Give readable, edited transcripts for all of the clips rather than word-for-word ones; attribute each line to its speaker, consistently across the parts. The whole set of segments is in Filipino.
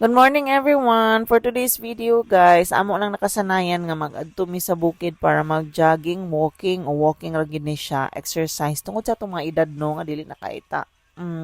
Speaker 1: Good morning everyone! For today's video guys, amo lang nakasanayan nga mag-adto mi sa bukid para mag-jogging, walking o walking ra gid ni siya, exercise tungod sa itong mga edad no nga dili nakaita.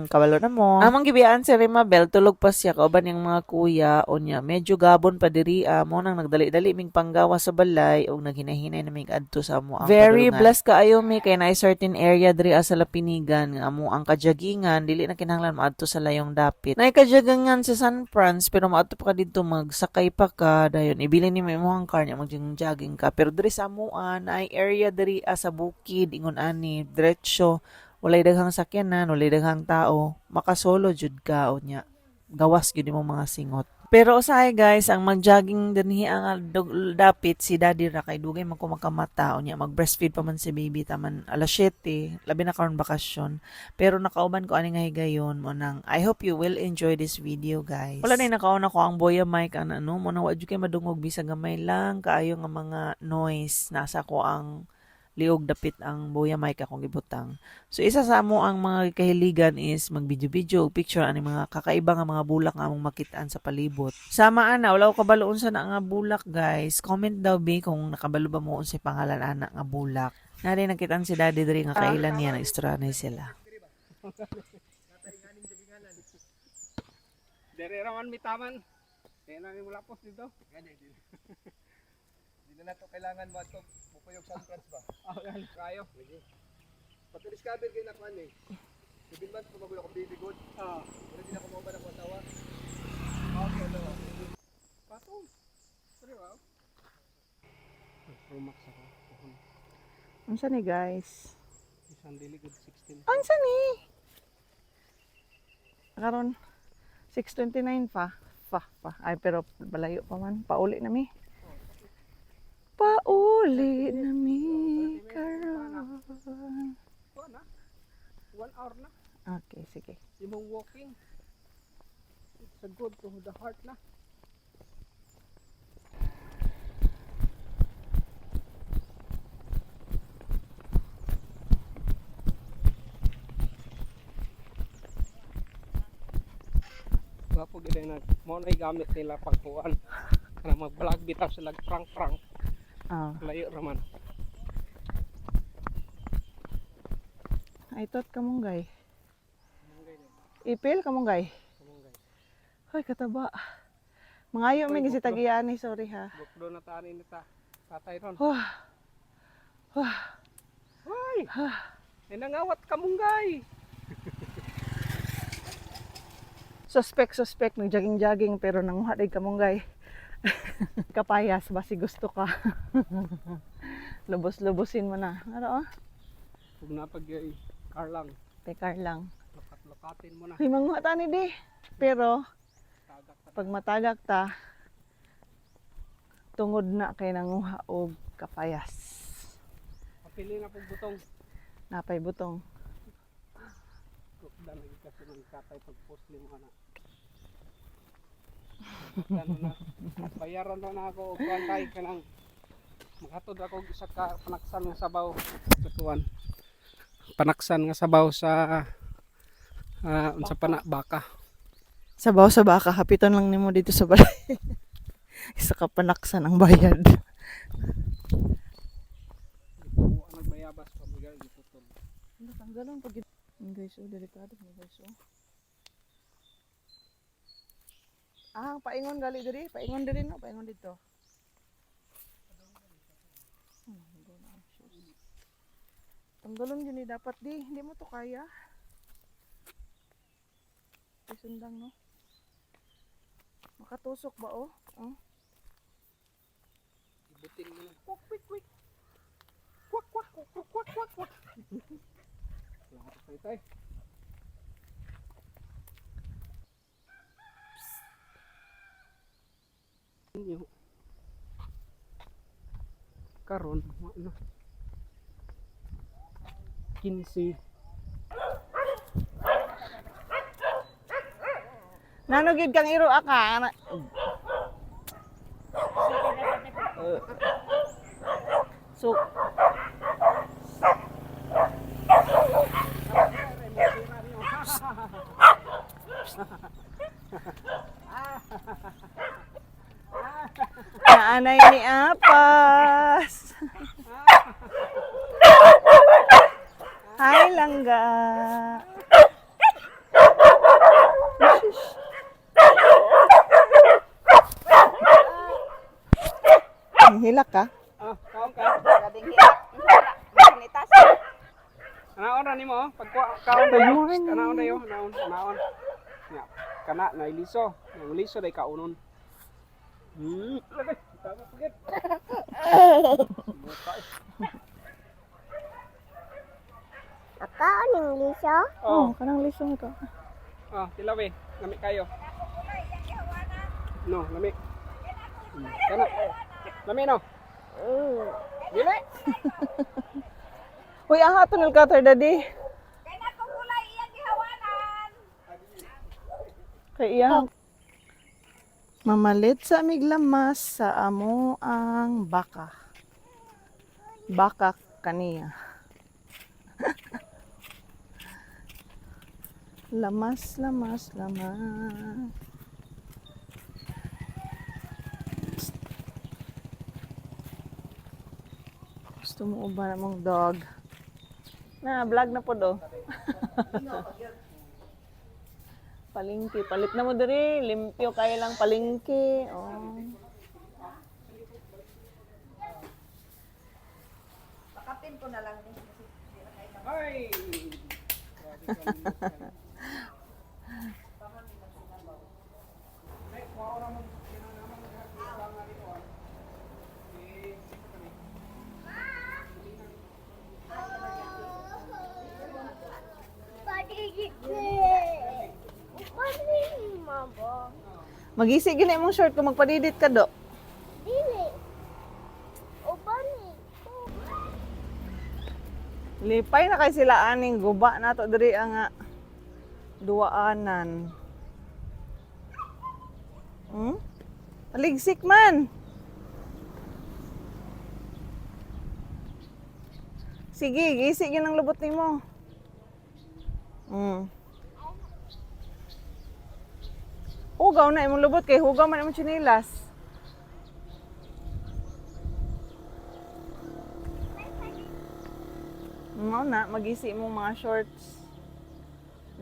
Speaker 1: Kabalo na mo. Amang gibiyaan si Rimabel, tulog pa siya kauban yung mga kuya o niya. Medyo gabon pa diri mo nang nagdali-dali ming panggawa sa balay o naghinahinay na mig adto sa amo ang very padulungan. Blessed kaayo mi kay na certain area diri sa Lapinigan nga amo ang kajagingan dili na kinahanglan maadto sa layong dapit. Nay kajagangan sa San Franz pero maadto pa ka didto magsakay pa ka dayon ibili ni mo imong car nya mag-jogging ka pero diri sa amuan ay area diri sa bukid ingon ani diretso walay daghang sakyanan, walay daghang tao, makasolo jud ka o nya. Gawas gyud mo mga singot. Pero usahay guys, ang mag-jogging dinhi ang dapit si daddy ra kay dugay man ko makamata o nya mag-breastfeed pa man si baby taman alas 7, labi na karon bakasyon. Pero nakauban ko ani nga higayon mo nang I hope you will enjoy this video guys. Wala na nakauna ko ang boya mic ang ano mo nang wa jud kay madungog bisag gamay lang kaayo nga mga noise nasa ko ang liog dapit ang boya mic akong gibutang. So isa sa amo ang mga kahiligan is mag-video-video, picture ani mga kakaiba nga mga bulak nga among makitaan sa palibot. Sama ana, wala ko kabalo unsa na nga bulak guys. Comment daw bi kung nakabalo ba mo unsay pangalan ana nga bulak. Nari nakitaan si Daddy diri nga kailan niya nag-istranay sila.
Speaker 2: Dere raman mitaman. Kaya na wala post dito.
Speaker 3: Hindi na to kailangan mo ito bupuyog sa San ba?
Speaker 2: Oh, yan. Kayo.
Speaker 3: Pagka-discover kayo na kuhan eh. 7 months pa magulo ko baby good.
Speaker 2: Ah.
Speaker 3: Pero hindi na ko mauban ako asawa.
Speaker 2: Okay, ano. Patong. Sorry, wow. Rumax ako.
Speaker 1: Unsa ni guys?
Speaker 2: Isang dili good 16.
Speaker 1: Unsa ni? Karon 6:29 pa. Ay pero balayo pa man. Pauli na mi. Pauli na mi karon.
Speaker 2: Kuha na. 1 hour na.
Speaker 1: Okay, sige.
Speaker 2: Imong walking. It's a good to the heart na. Wapo gid na mo na gamit nila pagkuan. Kana mag-vlog bitaw sila prank-prank.
Speaker 1: Ah,
Speaker 2: Layo raman.
Speaker 1: ay tot kamunggay. Ipil kamunggay. Hoy kataba. Mangayo mi gisi tagiyani, sorry ha.
Speaker 2: Bukdo na tani nita. Tatay ron.
Speaker 1: Wah.
Speaker 2: Hoy! Nangawat kamunggay.
Speaker 1: Suspect ng jogging pero nanguha day kamunggay. Kapayas basi gusto ka. Lubos-lubosin mo na. Ano
Speaker 2: Kung napag car lang.
Speaker 1: Tekar lang.
Speaker 2: Lokatin mo na.
Speaker 1: Ay manguha tani di. Pero
Speaker 2: Tagak ta.
Speaker 1: pag matagak ta tungod na kay nanguha og kapayas.
Speaker 2: Papili na pag butong.
Speaker 1: Napay butong.
Speaker 2: Kukda na kasi ng katay pag post mo na. Ano na. Bayaran na ako og kuantay kanang maghatod ako sa panaksan nga sabaw. Tutuan. Panaksan nga sabaw sa unsa pa na baka.
Speaker 1: Sabaw sa baka, hapiton lang nimo dito sa balay. Isa ka panaksan ang bayad.
Speaker 2: Buwan nagbayabas pa bigay gitutol.
Speaker 1: Ano tanggalan pag guys, delikado mo guys. Paingon gali diri, paingon diri no, paingon dito. Tanggalon yun dapat di, hindi mo to kaya. Sundang no. Makatusok ba oh?
Speaker 2: Ibutin mo na.
Speaker 1: Kwak kwak kwak. Kwak kwak kwak kwak kwak kwak.
Speaker 2: Lahat pa tay. Inyo. Karon ano? 15.
Speaker 1: Nanugid kang iro aka. So Naanay ni Apas. Hi, Langga. Hilak ka?
Speaker 2: Kaon ka.
Speaker 4: Labing hirap. Manitas.
Speaker 2: Anaon ra nimo pag kaon dayo. Anaon dayo, anaon. Ya, kana na iliso. Ang liso day kaunon. Lagay. Tama pagit.
Speaker 4: Aka, aning liso?
Speaker 2: Oh,
Speaker 1: kanang lisong ito.
Speaker 2: tilawi. Lami kayo. No, lami. Kana. Lami no. Dili.
Speaker 1: Uy, ang hato ng cutter, daddy.
Speaker 4: Kaya na kung kulay iyang gihawanan.
Speaker 1: Kay iya. Mamalit sa miglamas sa amo ang baka. Baka kaniya. Lamas, lamas, lamas. Gusto mo ba namang dog? Na, vlog na po do. Palingki. Palit na mo diri. Limpyo kayo lang palingki. Oh.
Speaker 4: Pakapin ko na lang.
Speaker 2: Ay.
Speaker 1: Magisi gini mong short kung magpadidit ka do.
Speaker 4: Dili. Ubani.
Speaker 1: Lipay na kay sila aning guba nato diri ang duaanan. Paligsik man. Sige, gisig yun ang lubot nimo. Hugaw na imong lubot kay hugaw man imong chinilas. Mao na magisi imong mga shorts.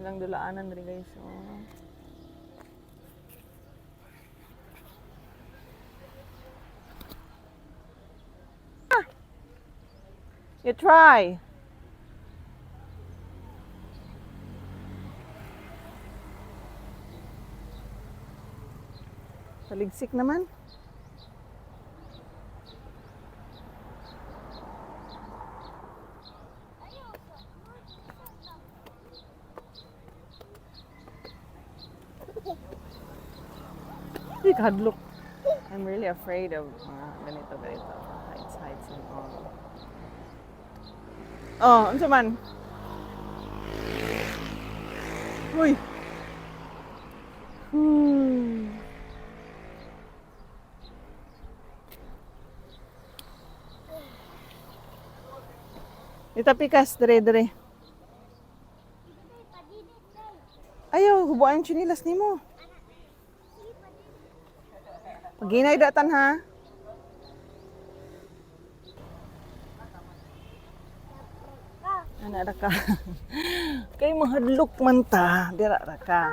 Speaker 1: Ilang dulaanan diri guys. Oh. You try. Paligsik naman. Hadlok. I'm really afraid of ganito. Heights and all. Oh, unsa man? Uy. Ita pikas, dire. Ayaw, hubuan yung chinilas ni mo. Paginay datan ha. Ana ra ka. Kay mahadlok man ta, dira ra ka.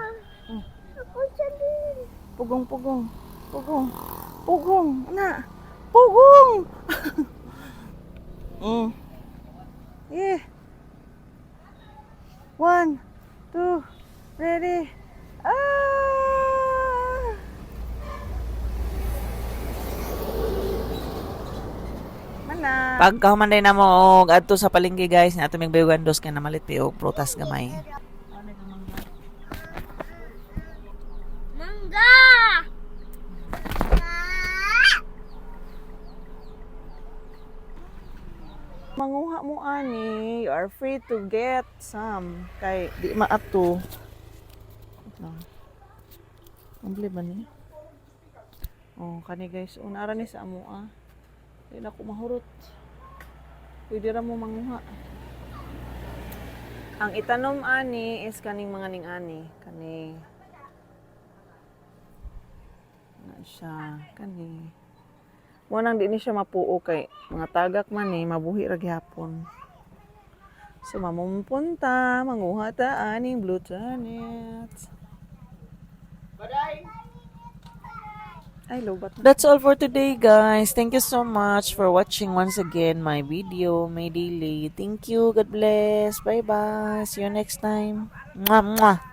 Speaker 4: Ako siya din.
Speaker 1: Pugong. Ana. Pugong. Yeah. 1, 2, ready. Mana. Pagkahuman din na mo og adto sa palengke guys, na ato mig bayugan dos kay namalit og prutas gamay.
Speaker 4: Mangga!
Speaker 1: Manguha mo ani, you are free to get some kay di maato. Amble ba ni? Oh, kani guys, unara ni sa amo Di na ko mahurot. Pwede ra mo manguha. Ang itanom ani is kaning mga ning ani, kani siya. Kani. Mo nang di ni siya mapuo kay mga tagak man ni mabuhi ra gyapon. So mamumpunta, manguha ta aning blue turnip. Ay, lobat na. That's all for today, guys. Thank you so much for watching once again my video, my daily. Thank you. God bless. Bye-bye. See you next time. Mwah, mwah.